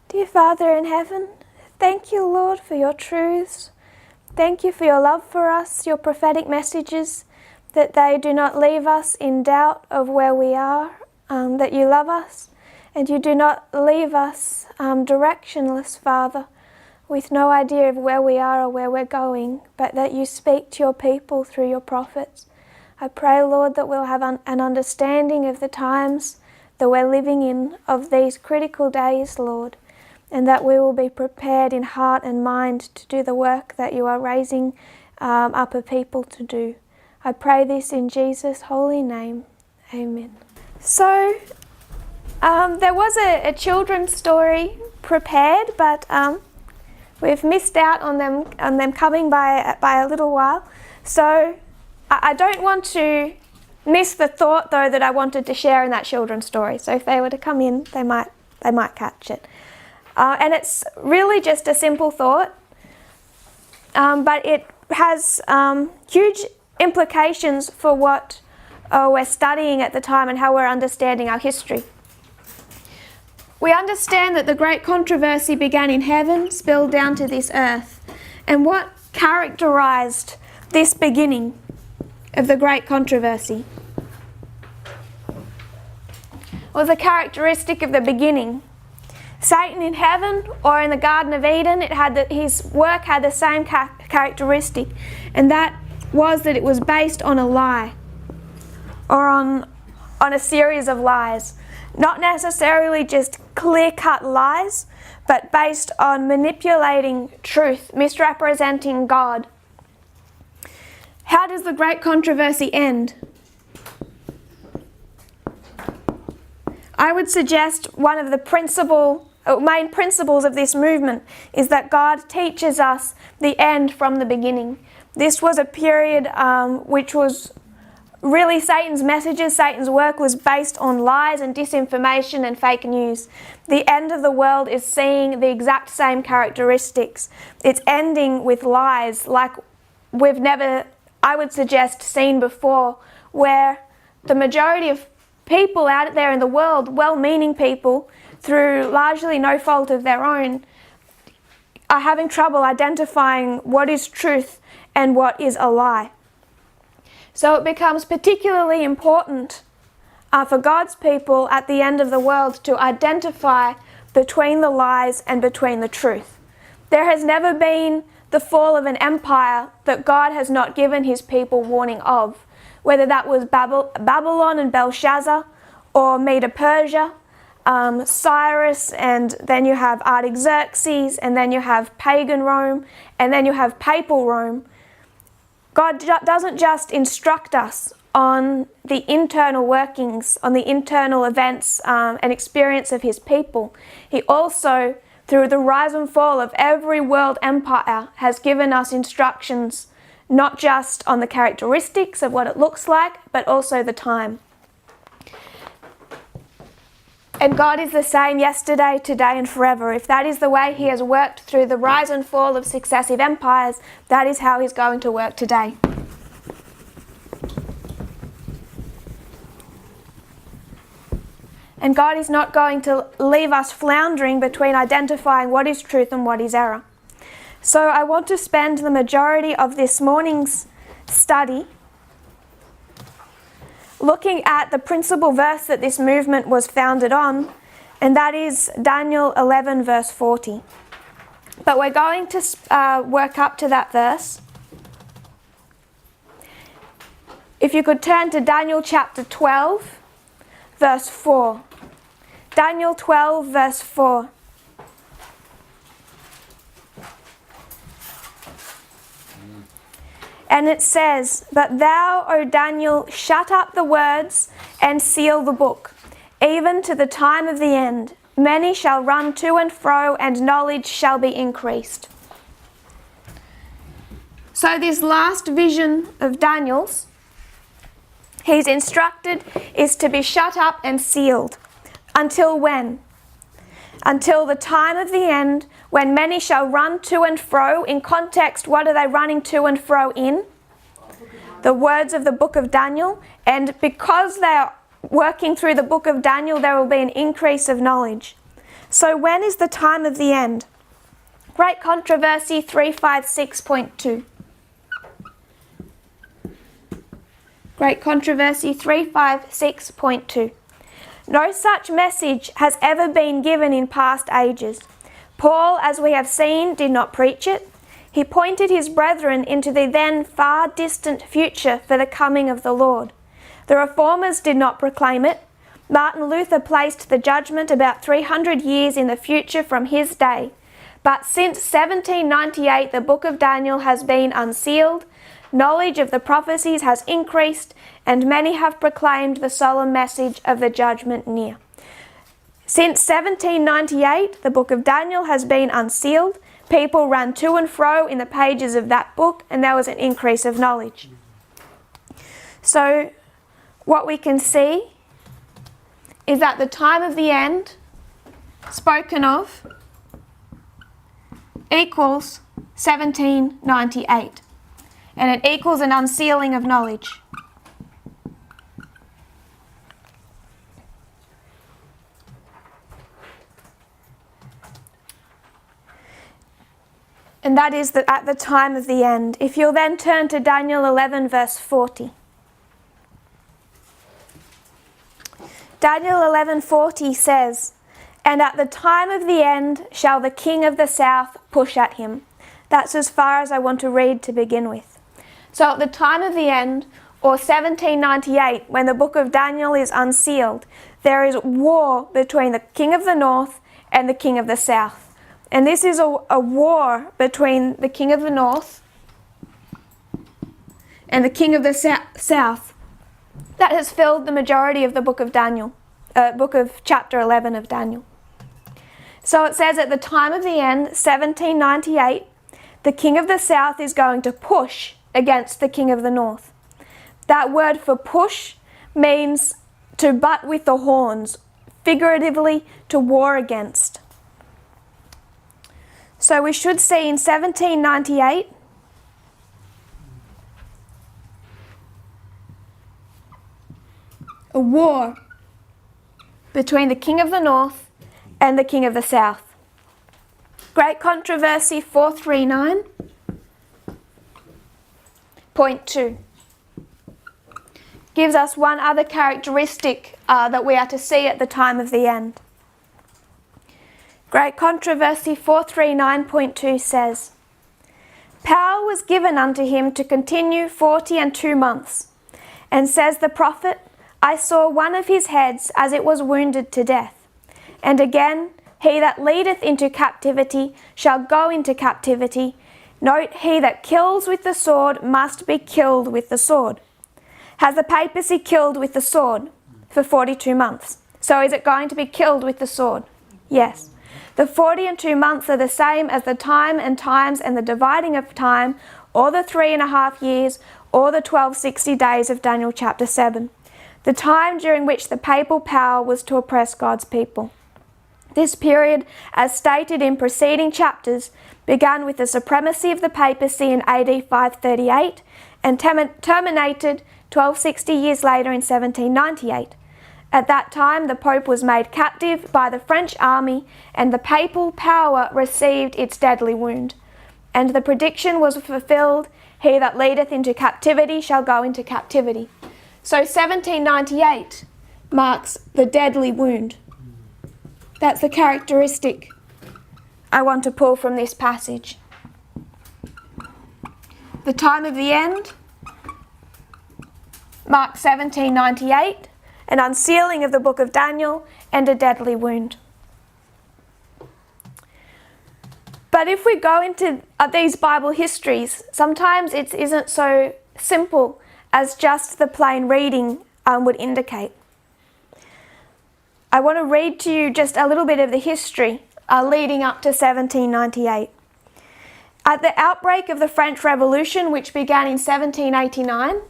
Dear Father in heaven, thank you, Lord, for your truths. Thank you for your love for us, your prophetic messages, that they do not leave us in doubt of where we are, that you love us, and you do not leave us directionless, Father, with no idea of where we are or where we're going, but that you speak to your people through your prophets. I pray, Lord, that we'll have an understanding of the times that we're living in, of these critical days, Lord, and that we will be prepared in heart and mind to do the work that you are raising up a people to do. I pray this in Jesus' holy name. Amen. So, there was a children's story prepared, but we've missed out on them coming by a little while. So, I don't want to miss the thought, though, that I wanted to share in that children's story. So if they were to come in, they might catch it. And it's really just a simple thought, but it has huge implications for what we're studying at the time and how we're understanding our history. We understand that the great controversy began in heaven, spilled down to this earth. And what characterized this beginning of the great controversy? Well, the characteristic of the beginning. Satan in heaven or in the Garden of Eden, his work had the same characteristic, and that was that it was based on a lie, or on a series of lies. Not necessarily just clear-cut lies, but based on manipulating truth, misrepresenting God. How does the great controversy end? I would suggest one of the main principles of this movement is that God teaches us the end from the beginning. This was a period which was really Satan's messages, Satan's work was based on lies and disinformation and fake news. The end of the world is seeing the exact same characteristics. It's ending with lies like we've never, I would suggest, seen before, where the majority of people out there in the world, well-meaning people, through largely no fault of their own, are having trouble identifying what is truth and what is a lie. So it becomes particularly important for God's people at the end of the world to identify between the lies and between the truth. There has never been the fall of an empire that God has not given his people warning of, whether that was Babylon and Belshazzar, or Medo-Persia, Cyrus, and then you have Artaxerxes, and then you have pagan Rome, and then you have papal Rome. God doesn't just instruct us on the internal workings, on the internal events and experience of his people. He also, through the rise and fall of every world empire, has given us instructions not just on the characteristics of what it looks like, but also the time. And God is the same yesterday, today, and forever. If that is the way he has worked through the rise and fall of successive empires, that is how he's going to work today. And God is not going to leave us floundering between identifying what is truth and what is error. So I want to spend the majority of this morning's study looking at the principal verse that this movement was founded on, and that is Daniel 11 verse 40. But we're going to work up to that verse. If you could turn to Daniel chapter 12 verse 4. Daniel 12 verse 4. And it says, "But thou, O Daniel, shut up the words and seal the book, even to the time of the end. Many shall run to and fro, and knowledge shall be increased." So this last vision of Daniel's, he's instructed, is to be shut up and sealed. Until when? Until the time of the end, when many shall run to and fro. In context, what are they running to and fro in? The words of the book of Daniel. And because they are working through the book of Daniel, there will be an increase of knowledge. So when is the time of the end? Great Controversy 356.2. Great Controversy 356.2. No such message has ever been given in past ages. Paul, as we have seen, did not preach it. He pointed his brethren into the then far distant future for the coming of the Lord. The Reformers did not proclaim it. Martin Luther placed the judgment about 300 years in the future from his day. But since 1798 the book of Daniel has been unsealed, knowledge of the prophecies has increased, and many have proclaimed the solemn message of the judgment near. Since 1798 the book of Daniel has been unsealed. People ran to and fro in the pages of that book, and there was an increase of knowledge. So what we can see is that the time of the end spoken of equals 1798, and it equals an unsealing of knowledge. And that is that at the time of the end. If you'll then turn to Daniel 11 verse 40. Daniel 11:40 says, "And at the time of the end shall the king of the south push at him." That's as far as I want to read to begin with. So at the time of the end, or 1798, when the book of Daniel is unsealed, there is war between the king of the north and the king of the south. And this is a war between the king of the north and the king of the south that has filled the majority of the book of Daniel, book of chapter 11 of Daniel. So it says at the time of the end, 1798, the king of the south is going to push against the king of the north. That word for push means to butt with the horns, figuratively to war against. So we should see in 1798 a war between the king of the north and the king of the south. Great Controversy 439.2 gives us one other characteristic that we are to see at the time of the end. Great Controversy 439.2 says, "Power was given unto him to continue 42 months. And says the prophet, I saw one of his heads as it was wounded to death. And again, he that leadeth into captivity shall go into captivity. Note, he that kills with the sword must be killed with the sword." Has the papacy killed with the sword for 42 months? So is it going to be killed with the sword? Yes. The 42 months are the same as the time and times and the dividing of time, or the 3.5 years, or the 1260 days of Daniel chapter 7. The time during which the papal power was to oppress God's people. This period, as stated in preceding chapters, began with the supremacy of the papacy in AD 538 and terminated 1260 years later in 1798. At that time, the Pope was made captive by the French army, and the papal power received its deadly wound. And the prediction was fulfilled, he that leadeth into captivity shall go into captivity. So 1798 marks the deadly wound. That's the characteristic I want to pull from this passage. The time of the end marks 1798. An unsealing of the book of Daniel, and a deadly wound. But if we go into these Bible histories, sometimes it isn't so simple as just the plain reading would indicate. I want to read to you just a little bit of the history leading up to 1798. At the outbreak of the French Revolution, which began in 1789,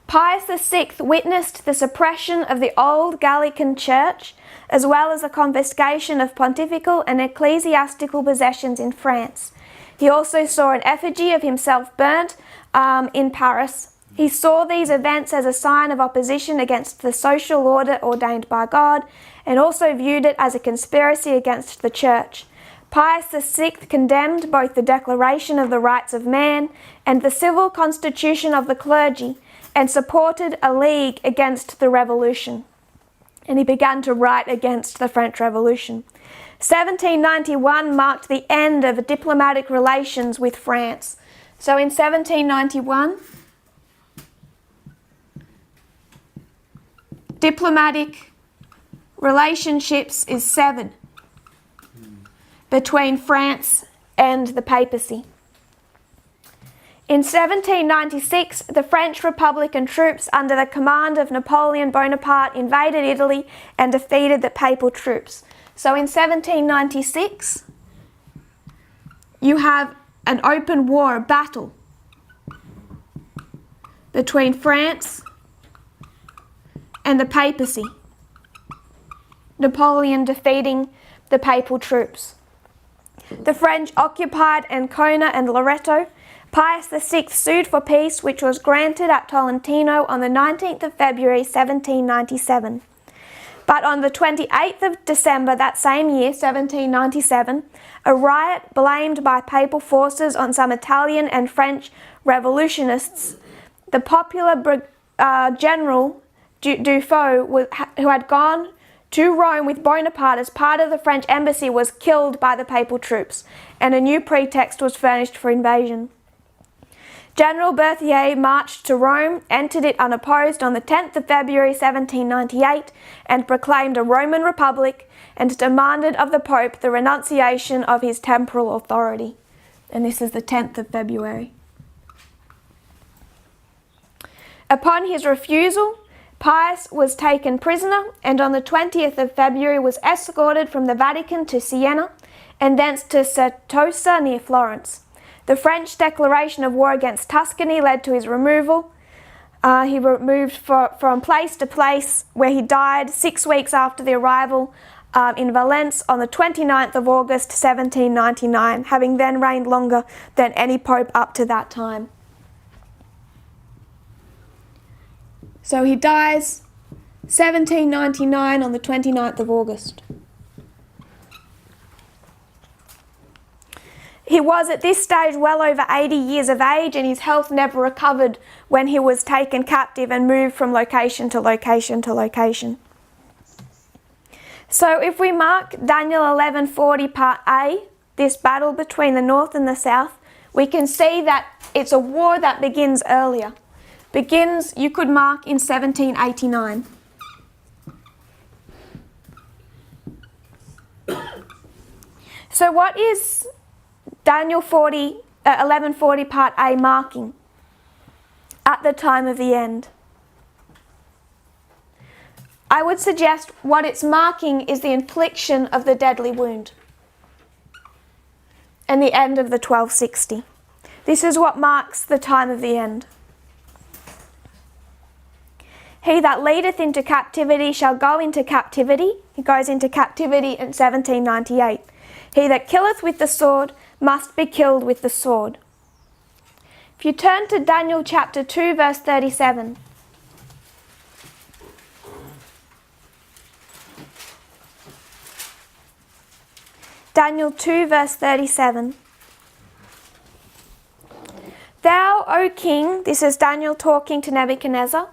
Pius VI witnessed the suppression of the old Gallican church, as well as the confiscation of pontifical and ecclesiastical possessions in France. He also saw an effigy of himself burnt in Paris. He saw these events as a sign of opposition against the social order ordained by God, and also viewed it as a conspiracy against the Church. Pius VI condemned both the Declaration of the Rights of Man and the civil constitution of the clergy, and supported a league against the revolution. And he began to write against the French Revolution. 1791 marked the end of diplomatic relations with France. So in 1791, diplomatic relationships is severed between France and the papacy. In 1796, the French Republican troops under the command of Napoleon Bonaparte invaded Italy and defeated the papal troops. So in 1796, you have an open war, a battle between France and the papacy. Napoleon defeating the papal troops. The French occupied Ancona and Loreto. Pius VI sued for peace, which was granted at Tolentino on the 19th of February 1797. But on the 28th of December that same year, 1797, a riot blamed by papal forces on some Italian and French revolutionists, the popular General Dufault, who had gone to Rome with Bonaparte as part of the French embassy, was killed by the papal troops, and a new pretext was furnished for invasion. General Berthier marched to Rome, entered it unopposed on the 10th of February 1798, and proclaimed a Roman Republic, and demanded of the Pope the renunciation of his temporal authority. And this is the 10th of February. Upon his refusal, Pius was taken prisoner, and on the 20th of February was escorted from the Vatican to Siena, and thence to Certosa near Florence. The French declaration of war against Tuscany led to his removal. He removed from place to place, where he died 6 weeks after the arrival in Valence on the 29th of August 1799, having then reigned longer than any pope up to that time. So he dies 1799 on the 29th of August. He was at this stage well over 80 years of age, and his health never recovered when he was taken captive and moved from location to location to location. So if we mark Daniel 11:40 part A, this battle between the north and the south, we can see that it's a war that begins earlier. You could mark in 1789. So what is Daniel 11:40 part A marking at the time of the end? I would suggest what it's marking is the infliction of the deadly wound and the end of the 1260. This is what marks the time of the end. He that leadeth into captivity shall go into captivity. He goes into captivity in 1798. He that killeth with the sword must be killed with the sword. If you turn to Daniel chapter 2 verse 37. Daniel 2 verse 37. Thou, O king, this is Daniel talking to Nebuchadnezzar,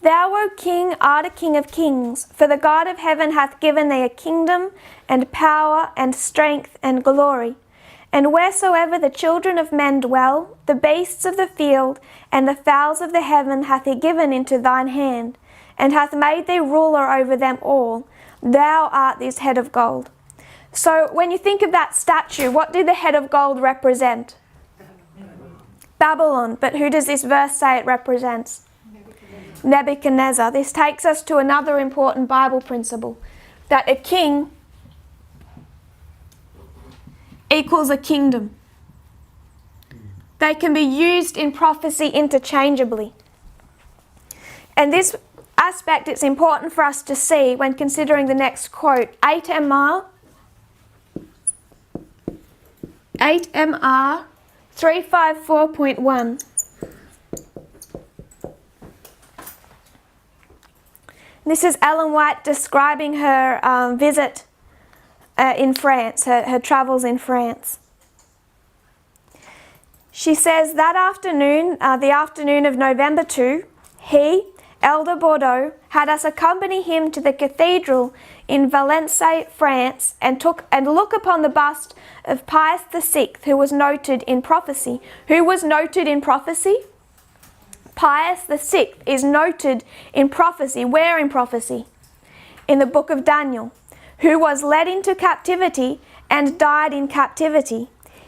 thou, O king, art a king of kings, for the God of heaven hath given thee a kingdom and power and strength and glory. And wheresoever the children of men dwell, the beasts of the field and the fowls of the heaven hath he given into thine hand, and hath made thee ruler over them all. Thou art this head of gold. So when you think of that statue, what did the head of gold represent? Babylon. But who does this verse say it represents? Nebuchadnezzar. This takes us to another important Bible principle, that a king equals a kingdom. They can be used in prophecy interchangeably. And this aspect, it's important for us to see when considering the next quote. 8MR 354.1. This is Ellen White describing her visit in France, her travels in France. She says, that afternoon, the afternoon of November 2, he, Elder Bordeaux, had us accompany him to the cathedral in Valence, France, and look upon the bust of Pius VI, who was noted in prophecy. Who was noted in prophecy? Pius VI is noted in prophecy. Where in prophecy? In the book of Daniel. Who was led into captivity and died in captivity.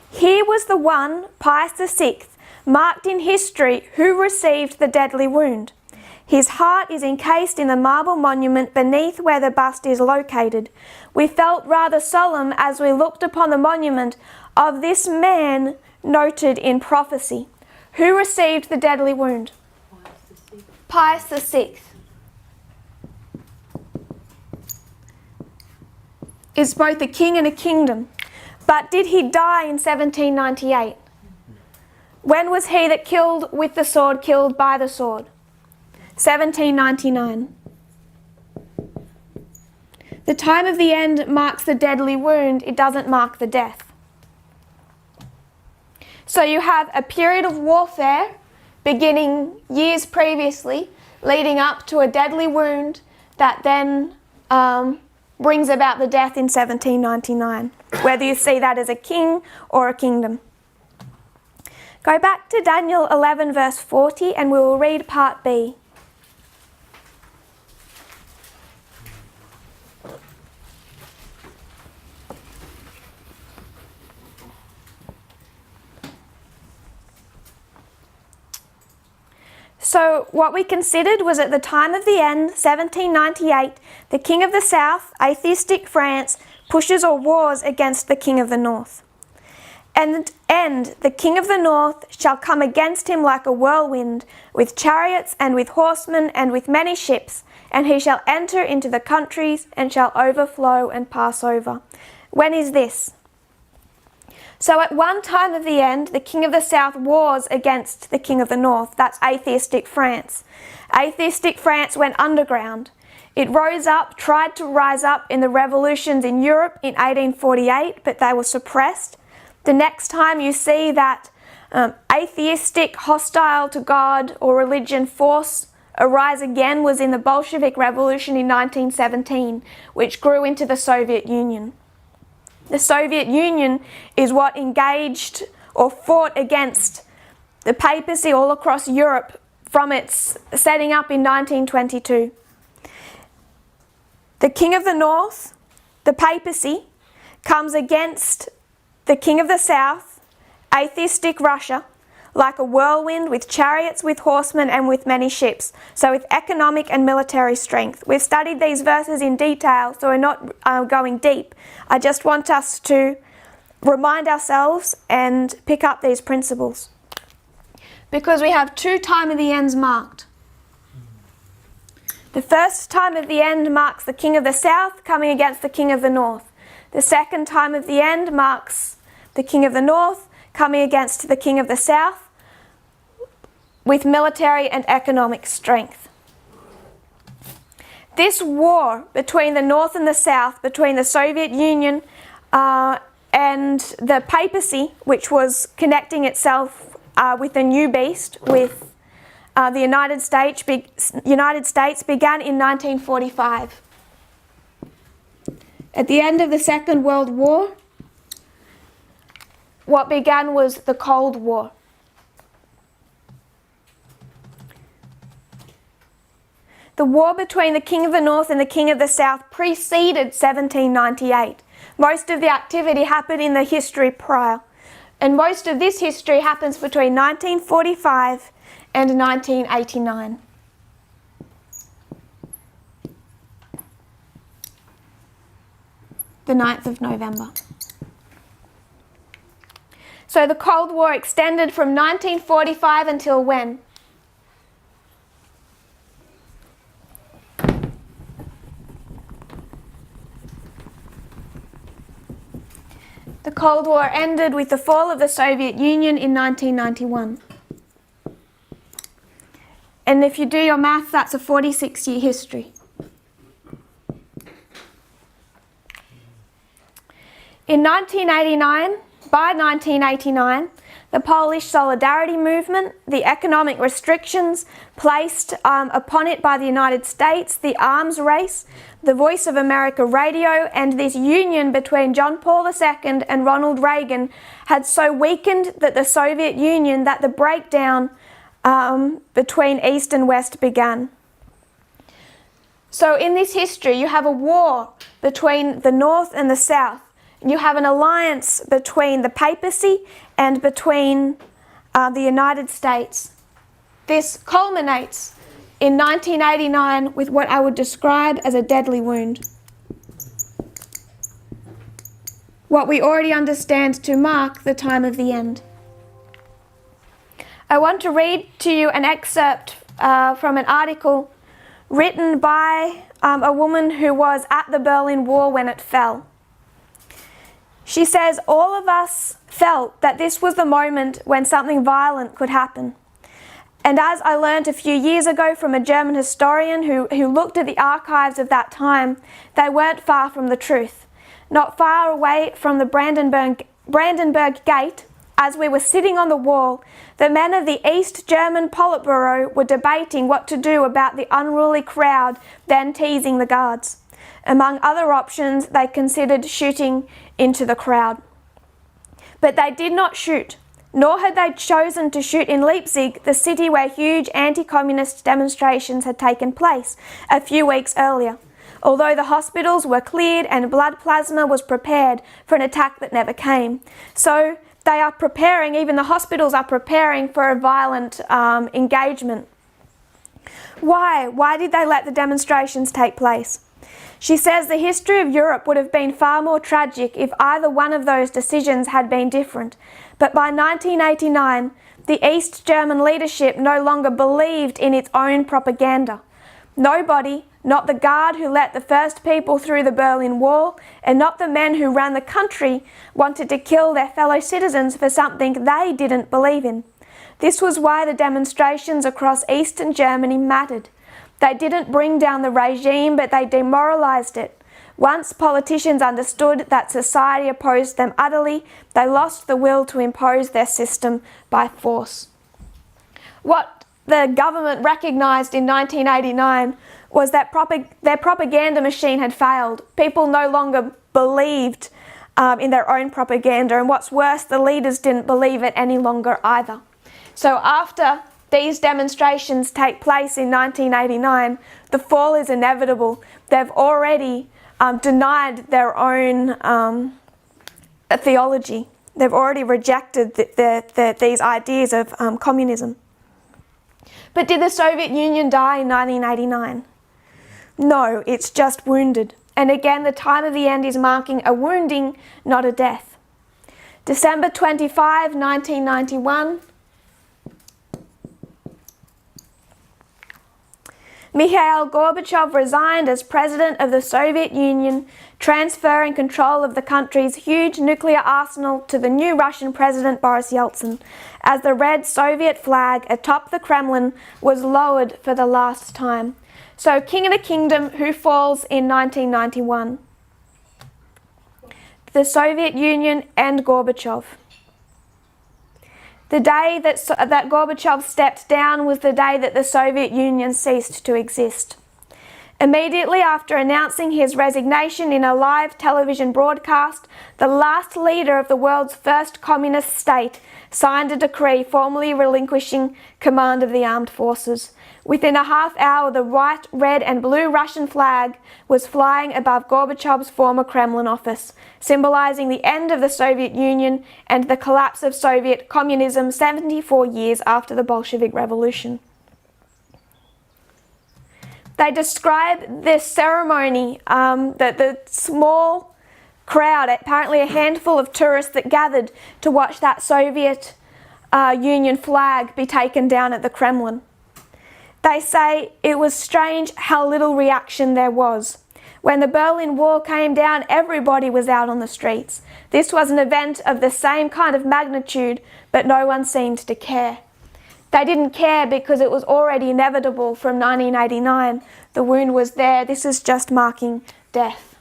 He was the one, Pius VI, marked in history, who received the deadly wound. His heart is encased in the marble monument beneath where the bust is located. We felt rather solemn as we looked upon the monument of this man noted in prophecy. Who received the deadly wound? Pius VI. Is both a king and a kingdom. But did he die in 1798? When was he that killed with the sword killed by the sword? 1799. The time of the end marks the deadly wound, it doesn't mark the death. So you have a period of warfare beginning years previously, leading up to a deadly wound that then brings about the death in 1799, whether you see that as a king or a kingdom. Go back to Daniel 11 verse 40 and we will read part B. So what we considered was at the time of the end, 1798, the king of the south, atheistic France, pushes or wars against the king of the north. And the king of the north shall come against him like a whirlwind, with chariots and with horsemen and with many ships, and he shall enter into the countries and shall overflow and pass over. When is this? So at one time of the end, the king of the south wars against the king of the north. That's atheistic France. Atheistic France went underground. It rose up, tried to rise up in the revolutions in Europe in 1848, but they were suppressed. The next time you see that atheistic, hostile to God or religion force arise again was in the Bolshevik Revolution in 1917, which grew into the Soviet Union. The Soviet Union is what engaged or fought against the papacy all across Europe from its setting up in 1922. The king of the north, the papacy, comes against the king of the south, atheistic Russia, like a whirlwind with chariots, with horsemen and with many ships, so with economic and military strength. We've studied these verses in detail, so we're not going deep. I just want us to remind ourselves and pick up these principles. Because we have two time of the ends marked. The first time of the end marks the king of the south coming against the king of the north. The second time of the end marks the king of the north coming against the king of the south, with military and economic strength. This war between the North and the South, between the Soviet Union and the papacy, which was connecting itself with a new beast, with the United States, began in 1945. At the end of the Second World War, what began was the Cold War. The war between the king of the north and the king of the south preceded 1798. Most of the activity happened in the history prior. And most of this history happens between 1945 and 1989. The 9th of November. So the Cold War extended from 1945 until when? The Cold War ended with the fall of the Soviet Union in 1991. And if you do your math, that's a 46-year history. In 1989, by 1989, the Polish Solidarity Movement, the economic restrictions placed upon it by the United States, the arms race, the Voice of America radio, and this union between John Paul II and Ronald Reagan had so weakened that the Soviet Union that the breakdown between East and West began. So in this history, you have a war between the North and the South. You have an alliance between the papacy and between the United States. This culminates in 1989 with what I would describe as a deadly wound. What we already understand to mark the time of the end. I want to read to you an excerpt from an article written by a woman who was at the Berlin Wall when it fell. She says, "All of us felt that this was the moment when something violent could happen. And as I learned a few years ago from a German historian who looked at the archives of that time, they weren't far from the truth. Not far away from the Brandenburg Gate, as we were sitting on the wall, the men of the East German Politburo were debating what to do about the unruly crowd then teasing the guards. Among other options, they considered shooting into the crowd. But they did not shoot, nor had they chosen to shoot in Leipzig, the city where huge anti-communist demonstrations had taken place a few weeks earlier, although the hospitals were cleared and blood plasma was prepared for an attack that never came. So they are preparing, even the hospitals are preparing for a violent engagement. Why? Why did they let the demonstrations take place? She says the history of Europe would have been far more tragic if either one of those decisions had been different. But by 1989, the East German leadership no longer believed in its own propaganda. Nobody, not the guard who let the first people through the Berlin Wall, and not the men who ran the country, wanted to kill their fellow citizens for something they didn't believe in. This was why the demonstrations across Eastern Germany mattered. They didn't bring down the regime, but they demoralized it. Once politicians understood that society opposed them utterly, they lost the will to impose their system by force. What the government recognized in 1989 was that their propaganda machine had failed. People no longer believed in their own propaganda, and what's worse, the leaders didn't believe it any longer either. So after these demonstrations take place in 1989, the fall is inevitable. They've already denied their own theology. They've already rejected these ideas of communism. But did the Soviet Union die in 1989? No, it's just wounded. And again, the time of the end is marking a wounding, not a death. December 25, 1991, Mikhail Gorbachev resigned as president of the Soviet Union, transferring control of the country's huge nuclear arsenal to the new Russian president Boris Yeltsin, as the red Soviet flag atop the Kremlin was lowered for the last time. So, king of the kingdom who falls in 1991? The Soviet Union and Gorbachev. The day that Gorbachev stepped down was the day that the Soviet Union ceased to exist. Immediately after announcing his resignation in a live television broadcast, the last leader of the world's first communist state signed a decree formally relinquishing command of the armed forces. Within a half hour, the white, red and blue Russian flag was flying above Gorbachev's former Kremlin office, symbolizing the end of the Soviet Union and the collapse of Soviet communism 74 years after the Bolshevik Revolution. They describe this ceremony, the small crowd, apparently a handful of tourists that gathered to watch that Soviet Union flag be taken down at the Kremlin. They say it was strange how little reaction there was. When the Berlin Wall came down, everybody was out on the streets. This was an event of the same kind of magnitude, but no one seemed to care. They didn't care because it was already inevitable from 1989. The wound was there. This is just marking death.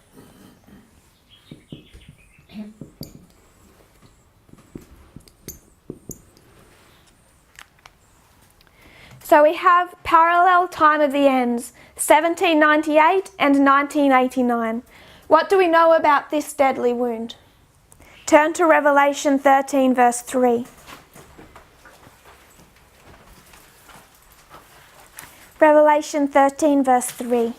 So we have parallel time of the ends, 1798 and 1989. What do we know about this deadly wound? Turn to Revelation 13 verse 3. Revelation 13 verse 3.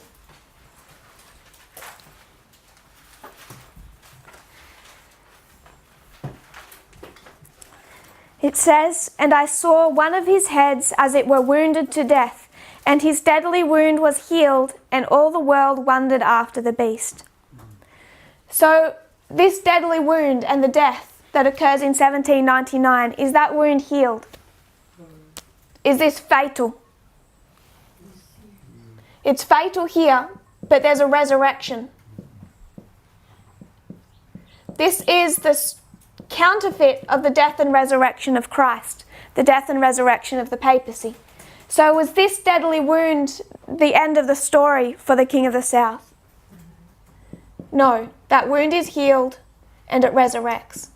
It says, "And I saw one of his heads as it were wounded to death, and his deadly wound was healed, and all the world wondered after the beast." So this deadly wound and the death that occurs in 1799, is that wound healed? Is this fatal? It's fatal here, but there's a resurrection. This is the counterfeit of the death and resurrection of Christ, the death and resurrection of the papacy. So was this deadly wound the end of the story for the King of the South? No, that wound is healed and it resurrects.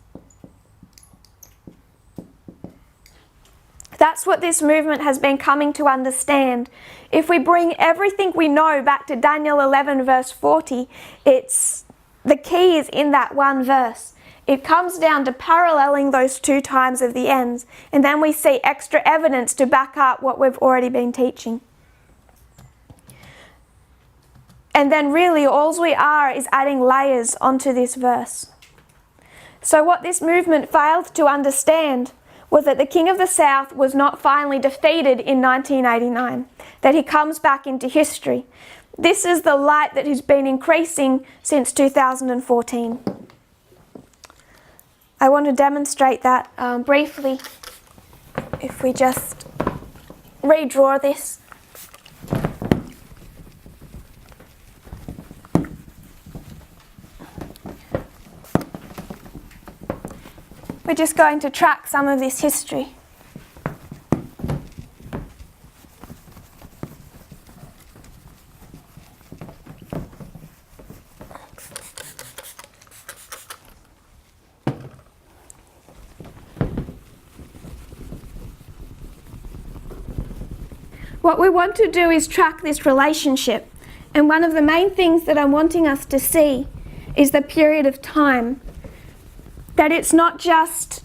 That's what this movement has been coming to understand. If we bring everything we know back to Daniel 11 verse 40, the key is in that one verse. It comes down to paralleling those two times of the ends, and then we see extra evidence to back up what we've already been teaching. And then really all we are is adding layers onto this verse. So what this movement failed to understand was that the King of the South was not finally defeated in 1989, that he comes back into history. This is the light that has been increasing since 2014. I want to demonstrate that briefly. If we just redraw this. We're just going to track some of this history. What we want to do is track this relationship. And one of the main things that I'm wanting us to see is the period of time. That it's not just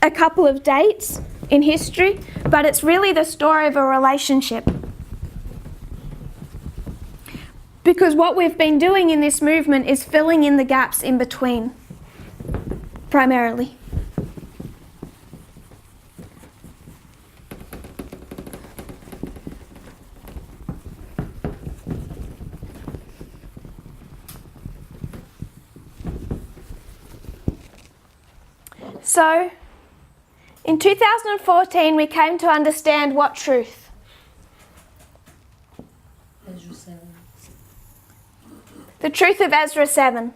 a couple of dates in history, but it's really the story of a relationship. Because what we've been doing in this movement is filling in the gaps in between, primarily. So, in 2014 we came to understand what truth? Ezra 7. The truth of Ezra 7.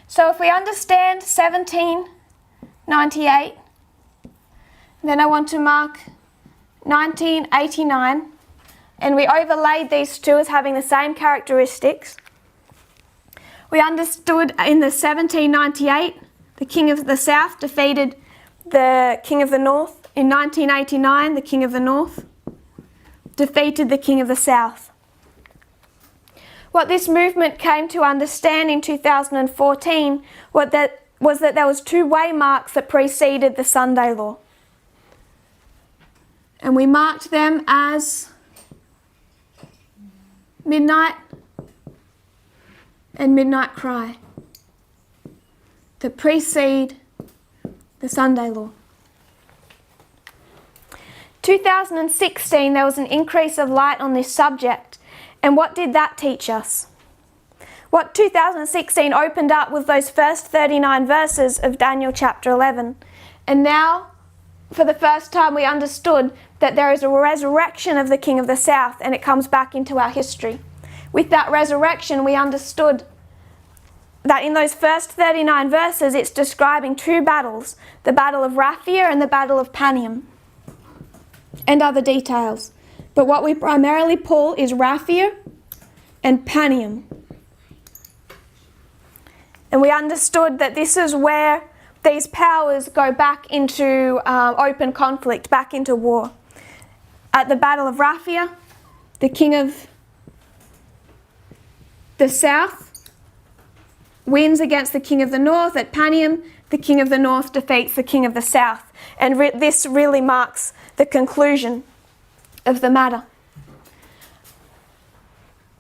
So if we understand 1798, then I want to mark 1989, and we overlaid these two as having the same characteristics. We understood in the 1798, the King of the South defeated the King of the North. In 1989, the King of the North defeated the King of the South. What this movement came to understand in 2014 was that there was two waymarks that preceded the Sunday law. And we marked them as midnight and midnight cry, that precede the Sunday law. 2016, there was an increase of light on this subject. And what did that teach us? What 2016 opened up was those first 39 verses of Daniel chapter 11. And now, for the first time, we understood that there is a resurrection of the King of the South, and it comes back into our history. With that resurrection, we understood that in those first 39 verses, it's describing two battles, the Battle of Raphia and the Battle of Panium, and other details. But what we primarily pull is Raphia and Panium. And we understood that this is where these powers go back into open conflict, back into war. At the Battle of Raphia, the king of the south wins against the king of the north. At Panium, the king of the north defeats the king of the south. And this really marks the conclusion of the matter.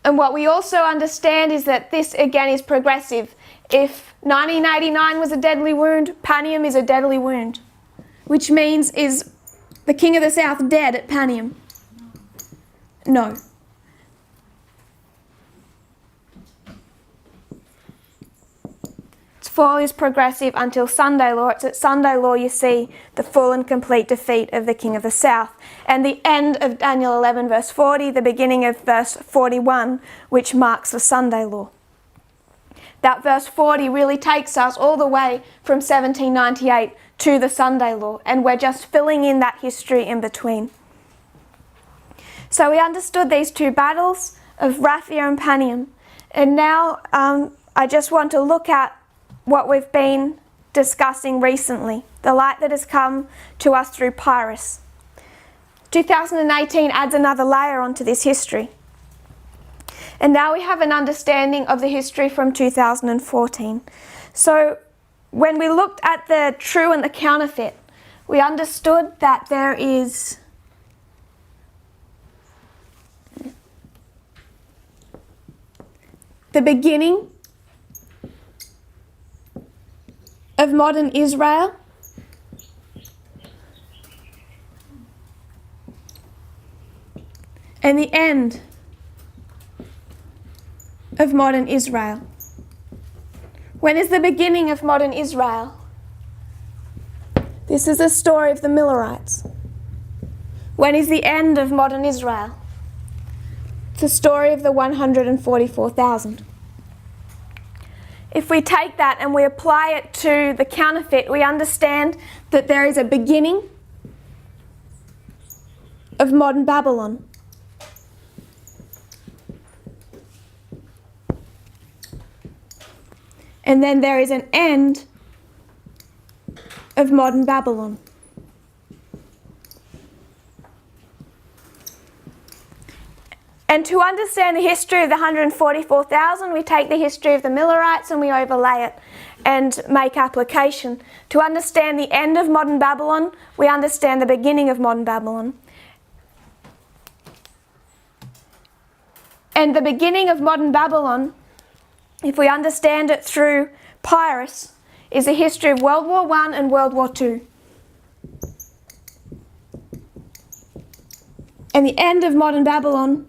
And what we also understand is that this again is progressive. If 1989 was a deadly wound, Panium is a deadly wound. Which means, is the king of the south dead at Panium? No. Its fall is progressive until Sunday law. It's at Sunday law you see the full and complete defeat of the king of the south. And the end of Daniel 11 verse 40, the beginning of verse 41, which marks the Sunday law. That verse 40 really takes us all the way from 1798 to the Sunday law, and we're just filling in that history in between. So we understood these two battles of Raphia and Panium, and now I just want to look at what we've been discussing recently, the light that has come to us through Pyrrhus. 2018 adds another layer onto this history. And now we have an understanding of the history from 2014. So when we looked at the true and the counterfeit, we understood that there is the beginning of modern Israel, and the end of modern Israel. When is the beginning of modern Israel? This is the story of the Millerites. When is the end of modern Israel? It's the story of the 144,000. If we take that and we apply it to the counterfeit, we understand that there is a beginning of modern Babylon. And then there is an end of modern Babylon. And to understand the history of the 144,000, we take the history of the Millerites and we overlay it and make application. To understand the end of modern Babylon, we understand the beginning of modern Babylon. And the beginning of modern Babylon, if we understand it through Pyrrhus, is the history of World War I and World War II. And the end of modern Babylon,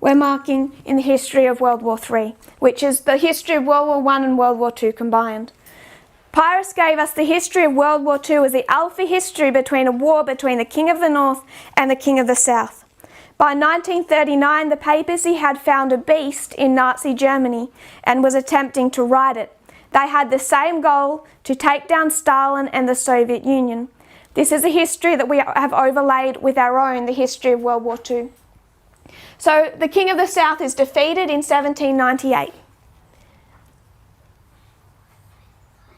we're marking in the history of World War III, which is the history of World War I and World War II combined. Pyrrhus gave us the history of World War II as the alpha history between a war between the King of the North and the King of the South. By 1939, the papacy had found a beast in Nazi Germany and was attempting to ride it. They had the same goal, to take down Stalin and the Soviet Union. This is a history that we have overlaid with our own, the history of World War II. So the King of the South is defeated in 1798.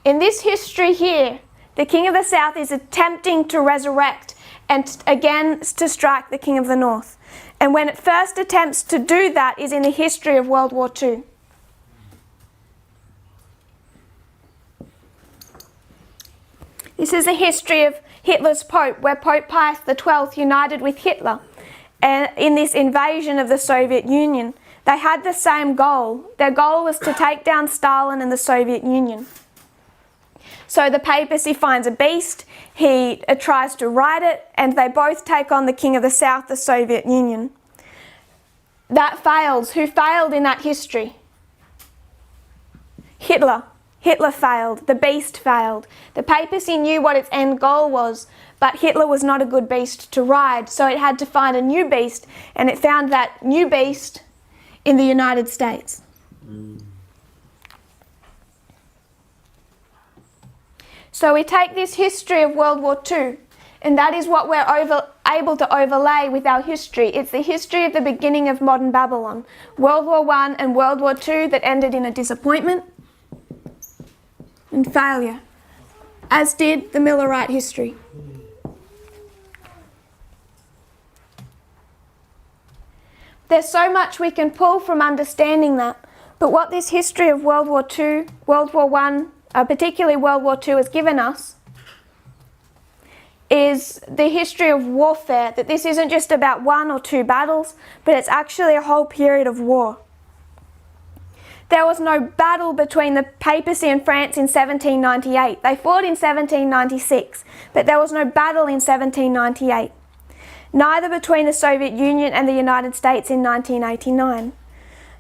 In this history here, the King of the South is attempting to resurrect and again to strike the King of the North. And when it first attempts to do that is in the history of World War II. This is the history of Hitler's Pope, where Pope Pius XII united with Hitler in this invasion of the Soviet Union. They had the same goal. Their goal was to take down Stalin and the Soviet Union. So the papacy finds a beast, he tries to ride it, and they both take on the King of the South, the Soviet Union. That fails. Who failed in that history? Hitler. Hitler failed. The beast failed. The papacy knew what its end goal was, but Hitler was not a good beast to ride, so it had to find a new beast, and it found that new beast in the United States. So we take this history of World War II, and that is what we're able to overlay with our history. It's the history of the beginning of modern Babylon. World War I and World War II that ended in a disappointment and failure, as did the Millerite history. There's so much we can pull from understanding that. But what this history of World War II, World War I, particularly World War II, has given us is the history of warfare, that this isn't just about one or two battles, but it's actually a whole period of war. There was no battle between the papacy and France in 1798. They fought in 1796, but there was no battle in 1798. Neither between the Soviet Union and the United States in 1989.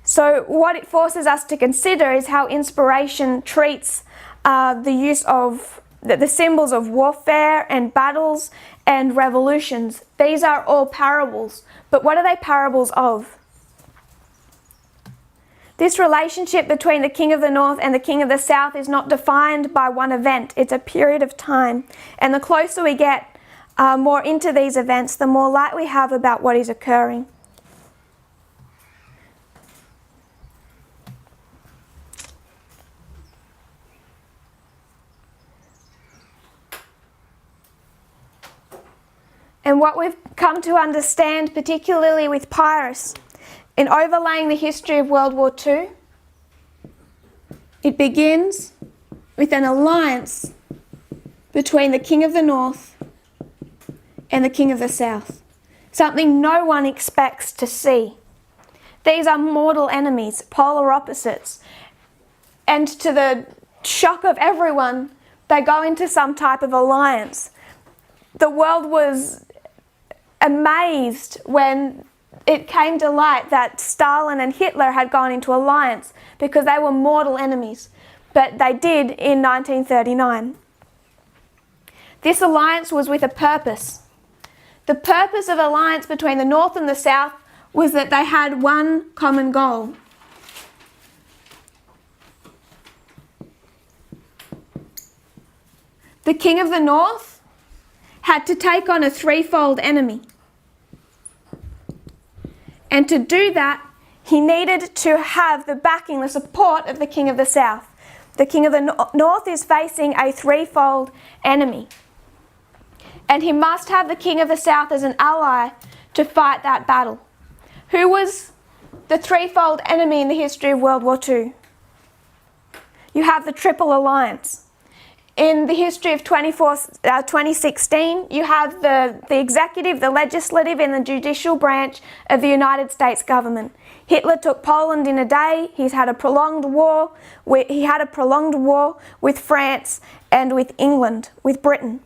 So what it forces us to consider is how inspiration treats the use of the symbols of warfare and battles and revolutions. These are all parables, but what are they parables of? This relationship between the King of the North and the King of the South is not defined by one event. It's a period of time. And the closer we get more into these events, the more light we have about what is occurring. And what we've come to understand, particularly with Pyrrhus, in overlaying the history of World War II, it begins with an alliance between the King of the North and the King of the South, something no one expects to see. These are mortal enemies, polar opposites, and to the shock of everyone, they go into some type of alliance. The world was amazed when it came to light that Stalin and Hitler had gone into alliance because they were mortal enemies, but they did in 1939. This alliance was with a purpose. The purpose of alliance between the North and the South was that they had one common goal. The King of the North had to take on a threefold enemy. And to do that, he needed to have the backing, the support of the King of the South. The King of the North is facing a threefold enemy. And he must have the King of the South as an ally to fight that battle. Who was the threefold enemy in the history of World War II? You have the Triple Alliance. In the history of 2016, you have the executive, the legislative, and the judicial branch of the United States government. Hitler took Poland in a day. He had a prolonged war with France and with England, with Britain.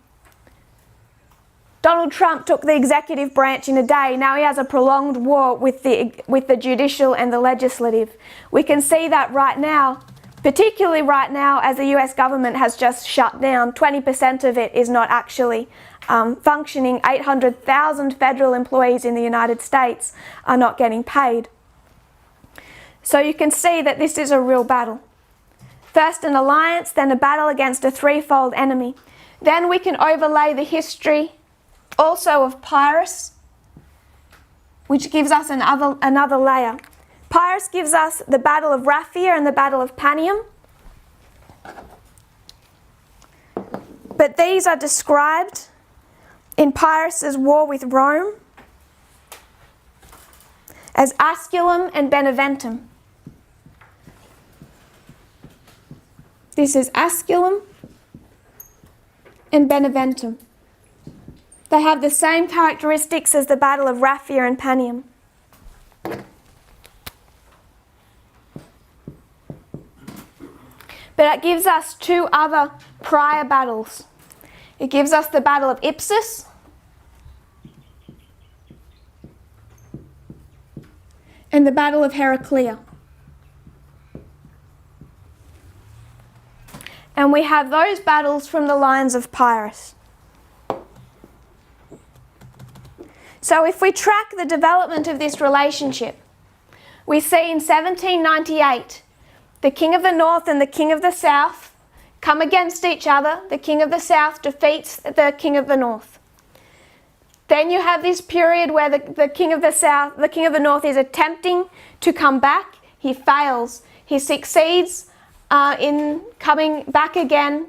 Donald Trump took the executive branch in a day. Now he has a prolonged war with the judicial and the legislative. We can see that right now. Particularly right now, as the US government has just shut down, 20% of it is not actually functioning. 800,000 federal employees in the United States are not getting paid. So you can see that this is a real battle. First an alliance, then a battle against a threefold enemy. Then we can overlay the history also of Pyrrhus, which gives us another layer. Pyrrhus gives us the Battle of Raphia and the Battle of Panium. But these are described in Pyrrhus's war with Rome as Asculum and Beneventum. This is Asculum and Beneventum. They have the same characteristics as the Battle of Raphia and Panium. But it gives us two other prior battles. It gives us the Battle of Ipsus and the Battle of Heraclea. And we have those battles from the lines of Pyrrhus. So if we track the development of this relationship, we see in 1798 the King of the North and the King of the South come against each other. The King of the South defeats the King of the North. Then you have this period where the King of the North is attempting to come back. He fails. He succeeds in coming back again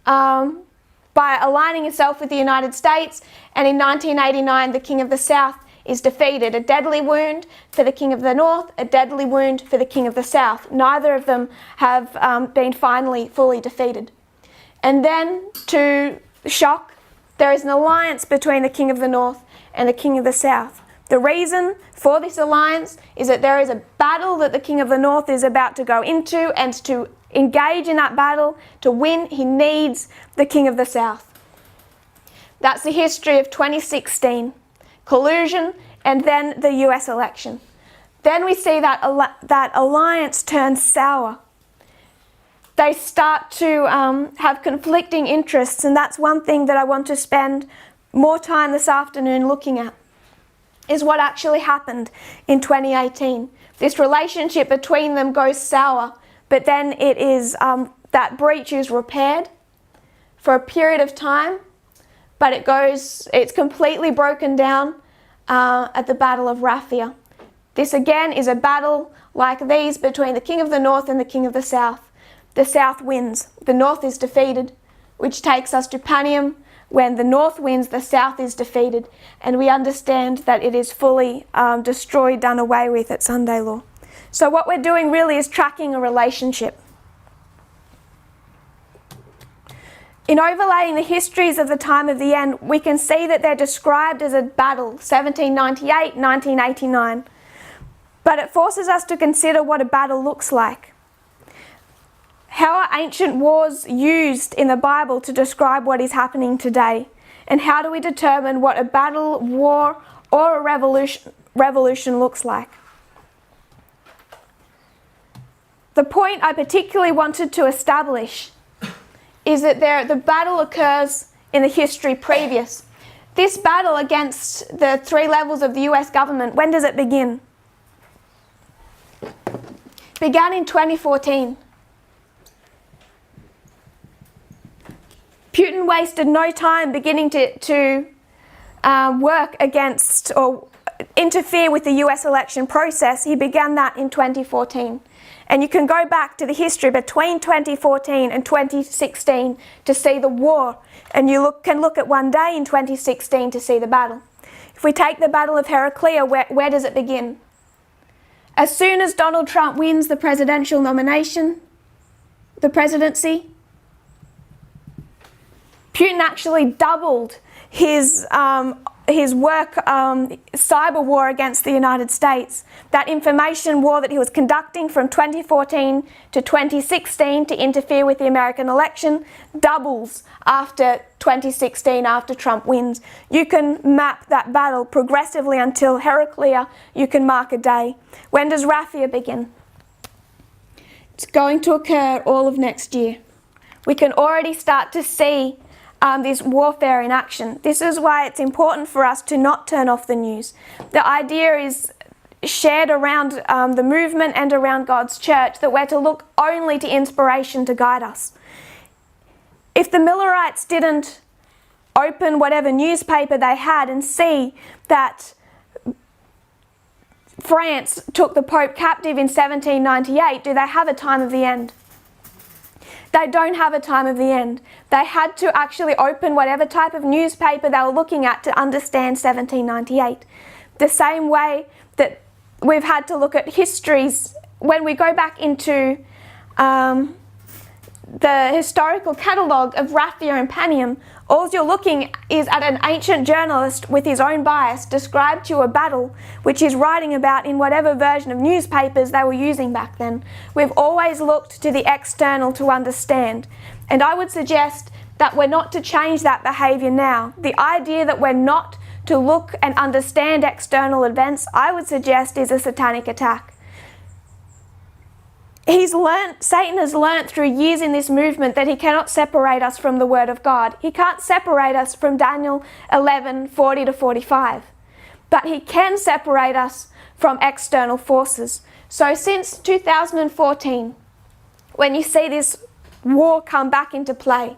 by aligning himself with the United States. And in 1989, the King of the South is defeated. A deadly wound for the king of the north, a deadly wound for the king of the south. Neither of them have been finally fully defeated. And then, to shock, there is an alliance between the king of the north and the king of the south. The reason for this alliance is that there is a battle that the king of the north is about to go into, and to engage in that battle, to win, he needs the king of the south. That's the history of 2016, collusion, and then the US election. Then we see that alliance turn sour. They start to have conflicting interests, and that's one thing that I want to spend more time this afternoon looking at, is what actually happened in 2018. This relationship between them goes sour, but then it is that breach is repaired for a period of time, but it's completely broken down at the Battle of Raphia. This again is a battle like these between the king of the north and the king of the south. The south wins, the north is defeated, which takes us to Panium. When the north wins, the south is defeated, and we understand that it is fully destroyed, done away with at Sunday law. So what we're doing really is tracking a relationship. In overlaying the histories of the time of the end, we can see that they're described as a battle, 1798, 1989. But it forces us to consider what a battle looks like. How are ancient wars used in the Bible to describe what is happening today? And how do we determine what a battle, war, or a revolution looks like? The point I particularly wanted to establish is that the battle occurs in the history previous. This battle against the three levels of the US government, when does it begin? Began in 2014. Putin wasted no time beginning to work against or interfere with the US election process. He began that in 2014. And you can go back to the history between 2014 and 2016 to see the war. And you can look at one day in 2016 to see the battle. If we take the Battle of Heraclea, where does it begin? As soon as Donald Trump wins the presidential nomination, the presidency, Putin actually doubled his work, cyber war against the United States. That information war that he was conducting from 2014 to 2016 to interfere with the American election doubles after 2016, after Trump wins. You can map that battle progressively until Heraclea. You can mark a day. When does Raphia begin? It's going to occur all of next year. We can already start to see this warfare in action. This is why it's important for us to not turn off the news. The idea is shared around the movement and around God's church that we're to look only to inspiration to guide us. If the Millerites didn't open whatever newspaper they had and see that France took the Pope captive in 1798, do they have a time of the end? They don't have a time of the end. They had to actually open whatever type of newspaper they were looking at to understand 1798. The same way that we've had to look at histories. When we go back into the historical catalogue of Raphia and Panium, all you're looking is at an ancient journalist with his own bias described to you a battle which he's writing about in whatever version of newspapers they were using back then. We've always looked to the external to understand. And I would suggest that we're not to change that behaviour now. The idea that we're not to look and understand external events, I would suggest, is a satanic attack. Satan has learnt through years in this movement that he cannot separate us from the Word of God. He can't separate us from Daniel 11:40 to 45. But he can separate us from external forces. So since 2014, when you see this war come back into play,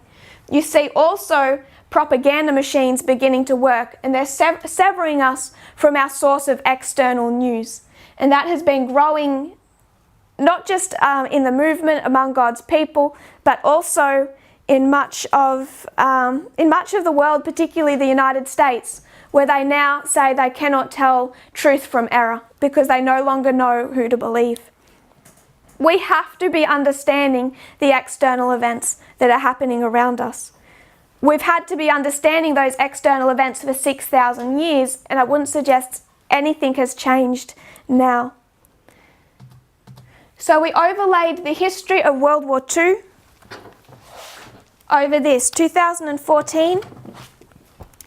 you see also propaganda machines beginning to work, and they're severing us from our source of external news. And that has been growing not just in the movement among God's people, but also in much of the world, particularly the United States, where they now say they cannot tell truth from error because they no longer know who to believe. We have to be understanding the external events that are happening around us. We've had to be understanding those external events for 6,000 years, and I wouldn't suggest anything has changed now. So we overlaid the history of World War II over this, 2014,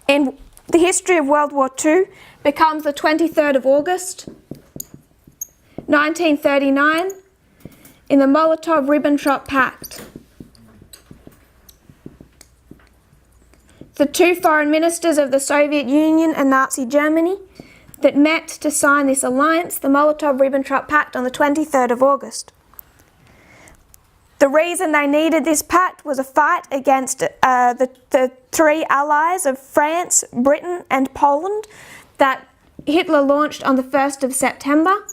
and the history of World War II becomes the 23rd of August, 1939, in the Molotov-Ribbentrop Pact. The two foreign ministers of the Soviet Union and Nazi Germany that met to sign this alliance, the Molotov-Ribbentrop Pact, on the 23rd of August. The reason they needed this pact was a fight against the three allies of France, Britain and Poland that Hitler launched on the 1st of September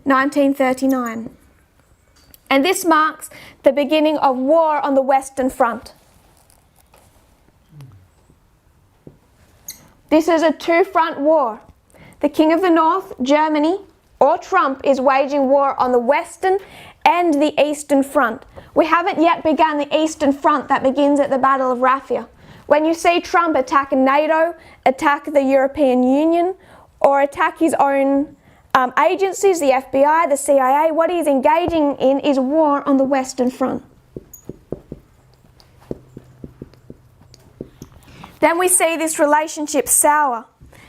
1939. And this marks the beginning of war on the Western Front. This is a two-front war. The King of the North, Germany, or Trump, is waging war on the Western and the Eastern Front. We haven't yet begun the Eastern Front that begins at the Battle of Raphia. When you see Trump attack NATO, attack the European Union, or attack his own agencies, the FBI, the CIA, what he's engaging in is war on the Western Front. Then we see this relationship sour.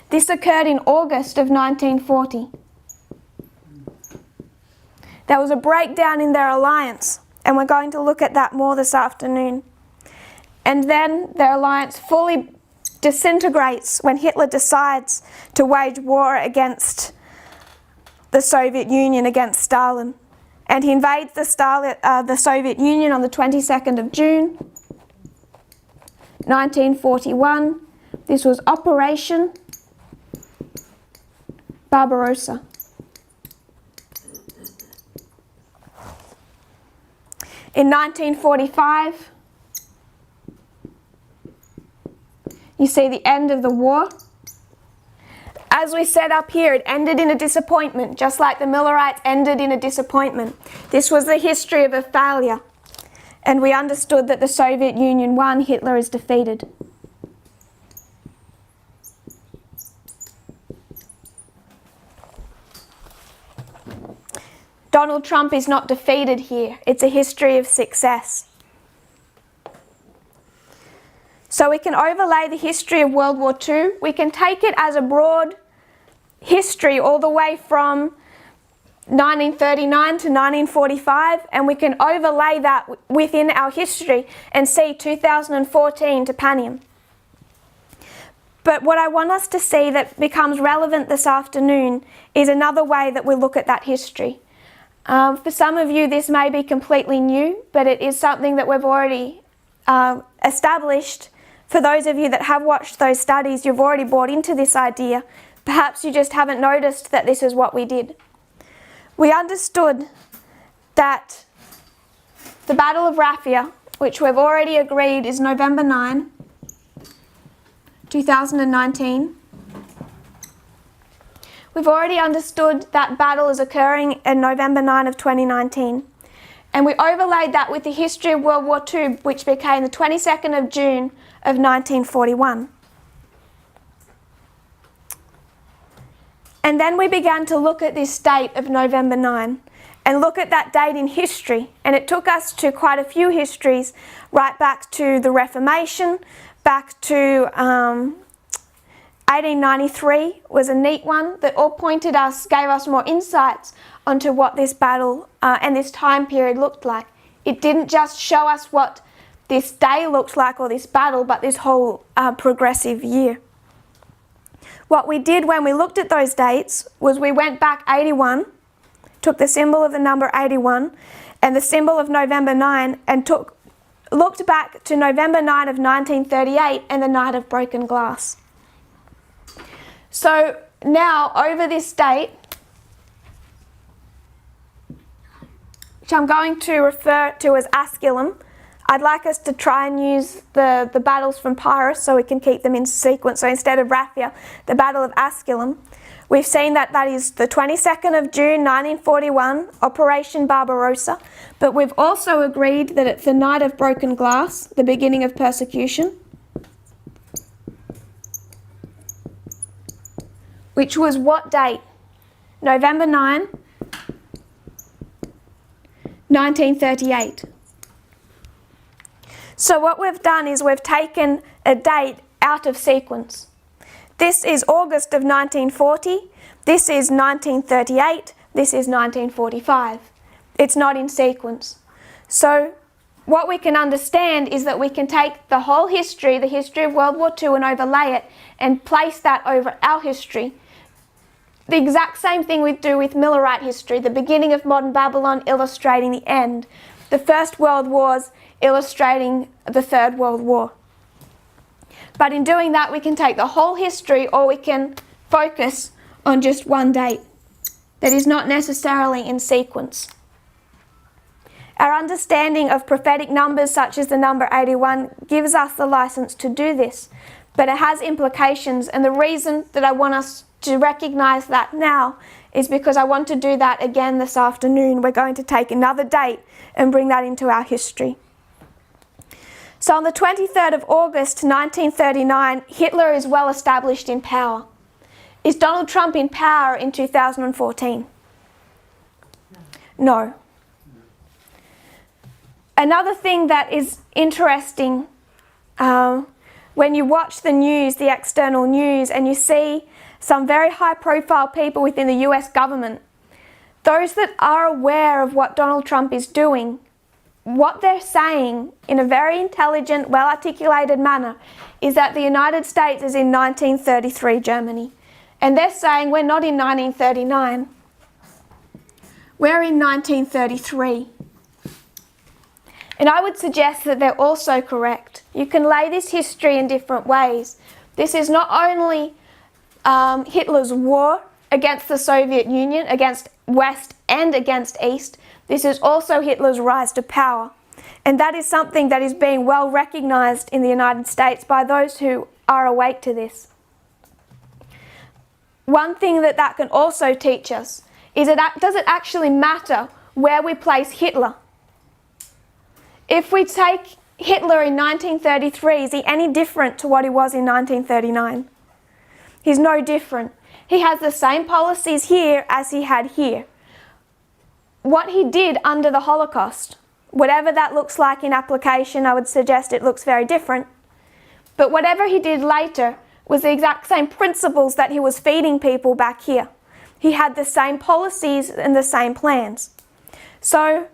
This occurred in August of 1940. There was a breakdown in their alliance, and we're going to look at that more this afternoon. And then their alliance fully disintegrates when Hitler decides to wage war against the Soviet Union, against Stalin. And he invades the Soviet Union on the 22nd of June, 1941. This was Operation Barbarossa. In 1945, you see the end of the war. As we said up here, it ended in a disappointment, just like the Millerites ended in a disappointment. This was the history of a failure, and we understood that the Soviet Union won, Hitler is defeated. Donald Trump is not defeated here. It's a history of success. So we can overlay the history of World War II. We can take it as a broad history all the way from 1939 to 1945, and we can overlay that within our history and see 2014 to Panium. But what I want us to see that becomes relevant this afternoon is another way that we look at that history. For some of you, this may be completely new, but it is something that we've already established. For those of you that have watched those studies, you've already bought into this idea. Perhaps you just haven't noticed that this is what we did. We understood that the Battle of Raphia, which we've already agreed is November 9, 2019, we've already understood that battle is occurring in November 9 of 2019. And we overlaid that with the history of World War II, which became the 22nd of June of 1941. And then we began to look at this date of November 9 and look at that date in history. And it took us to quite a few histories, right back to the Reformation, back to 1893 was a neat one that all gave us more insights onto what this battle and this time period looked like. It didn't just show us what this day looked like or this battle, but this whole progressive year. What we did when we looked at those dates was we went back 81, took the symbol of the number 81 and the symbol of November 9 and looked back to November 9 of 1938 and the night of broken glass. So now over this date, which I'm going to refer to as Asculum, I'd like us to try and use the battles from Pyrrhus so we can keep them in sequence. So instead of Raphia, the Battle of Asculum. We've seen that that is the 22nd of June 1941, Operation Barbarossa. But we've also agreed that it's the Night of Broken Glass, the beginning of persecution, which was what date? November 9, 1938. So what we've done is we've taken a date out of sequence. This is August of 1940, this is 1938, this is 1945. It's not in sequence. So what we can understand is that we can take the whole history, the history of World War II, and overlay it and place that over our history. The exact same thing we do with Millerite history, the beginning of modern Babylon illustrating the end, the First World Wars illustrating the Third World War. But in doing that, we can take the whole history, or we can focus on just one date that is not necessarily in sequence. Our understanding of prophetic numbers, such as the number 81, gives us the license to do this, but it has implications, and the reason that I want us to recognize that now is because I want to do that again this afternoon. We're going to take another date and bring that into our history. So on the 23rd of August 1939, Hitler is well established in power. Is Donald Trump in power in 2014? No. Another thing that is interesting, when you watch the news, the external news, and you see some very high-profile people within the US government, those that are aware of what Donald Trump is doing, what they're saying in a very intelligent, well-articulated manner is that the United States is in 1933 Germany. And they're saying we're not in 1939. We're in 1933. And I would suggest that they're also correct. You can lay this history in different ways. This is not only Hitler's war against the Soviet Union, against West and against East. This is also Hitler's rise to power. And that is something that is being well recognized in the United States by those who are awake to this. One thing that can also teach us is does it actually matter where we place Hitler? If we take Hitler in 1933, is he any different to what he was in 1939? He's no different. He has the same policies here as he had here. What he did under the Holocaust, whatever that looks like in application, I would suggest it looks very different. But whatever he did later was the exact same principles that he was feeding people back here. He had the same policies and the same plans. So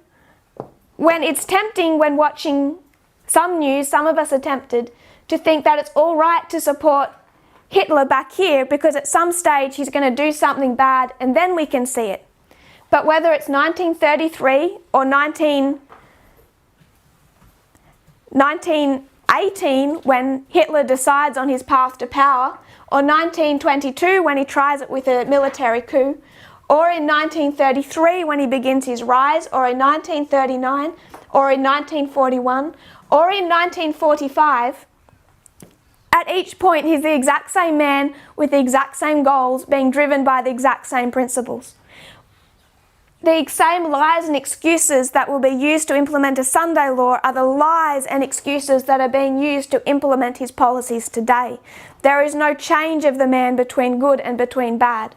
when it's tempting when watching some news, some of us are tempted to think that it's all right to support Hitler back here because at some stage he's going to do something bad and then we can see it. But whether it's 1933 or 1918 when Hitler decides on his path to power, or 1922 when he tries it with a military coup, or in 1933 when he begins his rise, or in 1939, or in 1941, or in 1945, at each point he's the exact same man with the exact same goals being driven by the exact same principles. The same lies and excuses that will be used to implement a Sunday law are the lies and excuses that are being used to implement his policies today. There is no change of the man between good and between bad.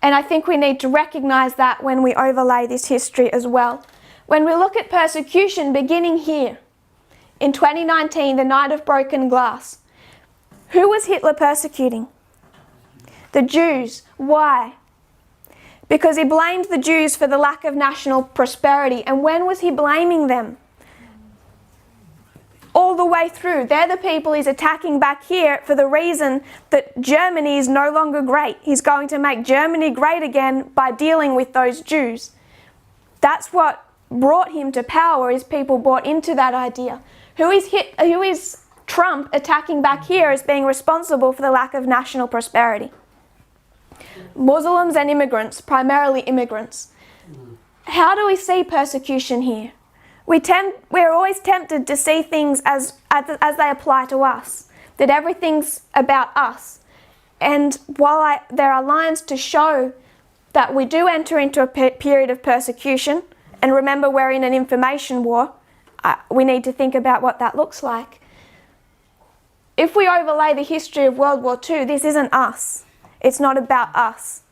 And I think we need to recognize that when we overlay this history as well. When we look at persecution beginning here, in 2019, the Night of Broken Glass, who was Hitler persecuting? The Jews. Why? Because he blamed the Jews for the lack of national prosperity. And when was he blaming them? All the way through. They're the people he's attacking back here for the reason that Germany is no longer great. He's going to make Germany great again by dealing with those Jews. That's what brought him to power, is people bought into that idea. Who is Trump attacking back here as being responsible for the lack of national prosperity? Muslims and immigrants, primarily immigrants. How do we see persecution here? We're always tempted to see things as they apply to us, that everything's about us. And while there are lines to show that we do enter into a period of persecution, and remember we're in an information war, we need to think about what that looks like. If we overlay the history of World War II, this isn't us. It's not about us.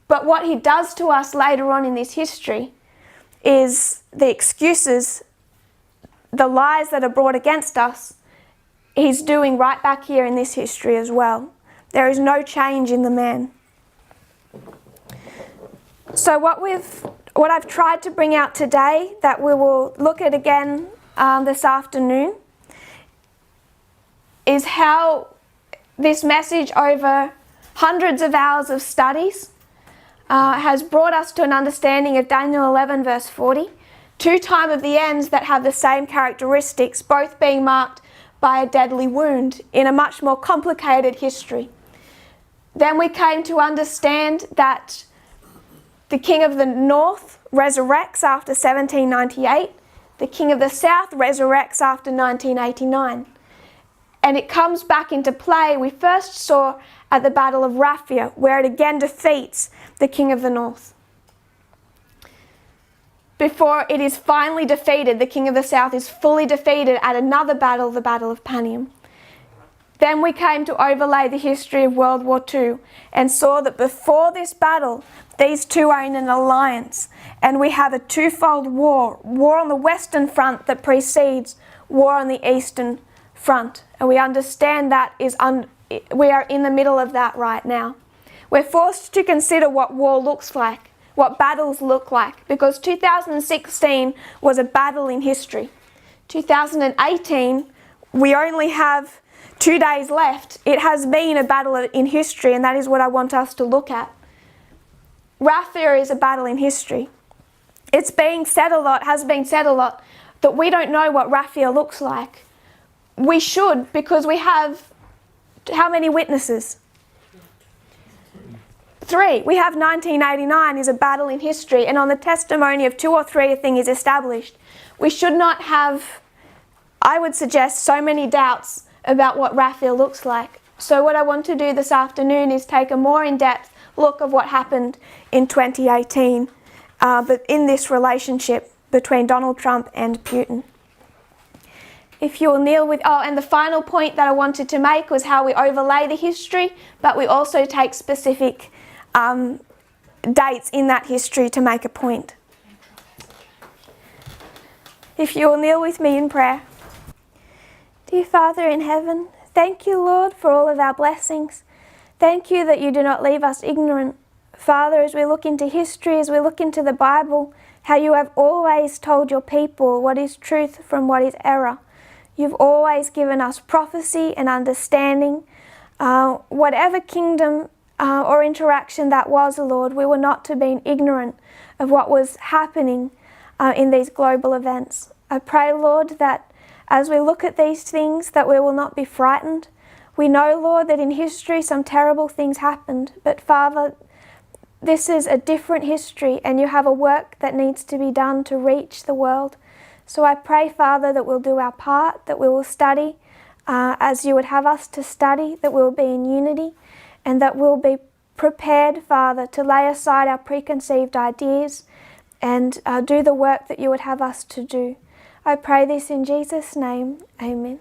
But what he does to us later on in this history is the excuses, the lies that are brought against us, he's doing right back here in this history as well. There is no change in the man. So what I've tried to bring out today, that we will look at again this afternoon, is how this message over hundreds of hours of studies has brought us to an understanding of Daniel 11 verse 40, two time of the ends that have the same characteristics, both being marked by a deadly wound in a much more complicated history. Then we came to understand that the king of the north resurrects after 1798, the king of the south resurrects after 1989. And it comes back into play, we first saw at the Battle of Raphia, where it again defeats the king of the north. Before it is finally defeated, the king of the south is fully defeated at another battle, the Battle of Panium. Then we came to overlay the history of World War II and saw that before this battle, these two are in an alliance, and we have a twofold war on the Western Front that precedes war on the Eastern Front. And we understand that we are in the middle of that right now. We're forced to consider what war looks like, what battles look like, because 2016 was a battle in history. 2018, we only have 2 days left. It has been a battle in history, and that is what I want us to look at. Raphia is a battle in history. It's being said a lot, has been said a lot, that we don't know what Raphia looks like. We should, because we have how many witnesses? 3. We have 1989 is a battle in history, and on the testimony of 2 or 3 a thing is established. We should not have, I would suggest, so many doubts about what Raphia looks like. So what I want to do this afternoon is take a more in-depth look of what happened in 2018, but in this relationship between Donald Trump and Putin. If you will kneel with, and the final point that I wanted to make was how we overlay the history, but we also take specific dates in that history to make a point. If you will kneel with me in prayer. Dear Father in heaven, thank you, Lord, for all of our blessings. Thank you that you do not leave us ignorant. Father, as we look into history, as we look into the Bible, how you have always told your people what is truth from what is error. You've always given us prophecy and understanding. Whatever kingdom or interaction that was, Lord, we were not to be ignorant of what was happening in these global events. I pray, Lord, that as we look at these things, that we will not be frightened. We know, Lord, that in history some terrible things happened, but Father, this is a different history, and you have a work that needs to be done to reach the world. So I pray, Father, that we'll do our part, that we will study as you would have us to study, that we'll be in unity, and that we'll be prepared, Father, to lay aside our preconceived ideas and do the work that you would have us to do. I pray this in Jesus' name. Amen.